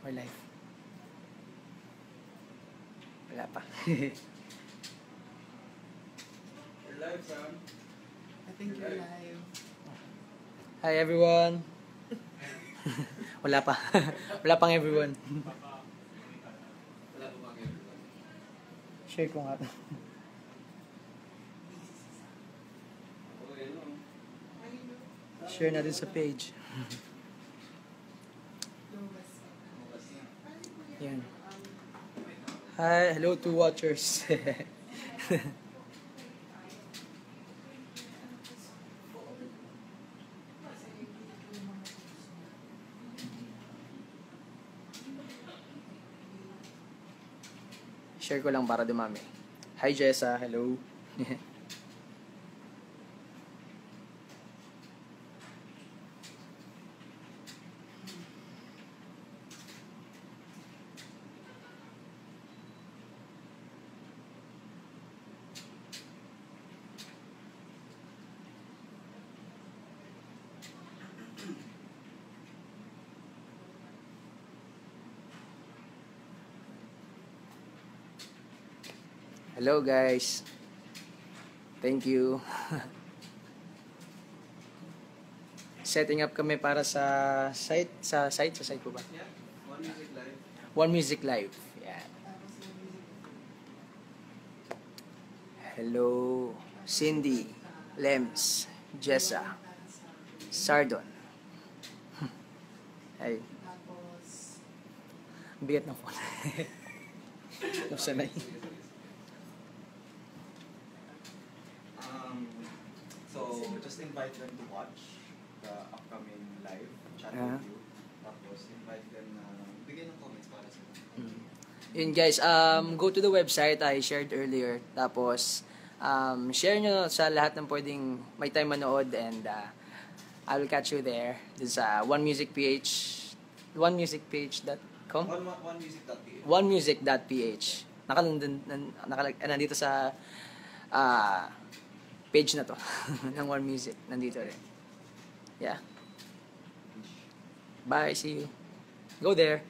Or live? Wala pa. You're live, Sam. I think you're live. Hi everyone. Wala pa. Wala pang everyone. Wala pa bang everyone? Share ko nga. Okay, no. Share natin sa page. Yan. Hi, hello to watchers. Share ko lang para dumami. Hi Jessa, hello. Hello guys. Thank you. Setting up kami para sa site po ba? Yeah, One Music Live. One Music Live. Yeah. Hello Cindy, Lems, Jessa, Sardon. Ay, Tapos, bigat ng phone. Sanay. So, just invite them to watch the upcoming live chat Ah. with you. Tapos, invite them na bigyan ng comments para sa Yun guys, go to the website I shared earlier. Tapos, share nyo sa lahat ng pwedeng may time manood and I will catch you there. Dun sa onemusicpage.com OneMusic.ph. onemusic.ph nandito sa page na to ng One Music. Nandito rin. Yeah. Bye, see you. Go there.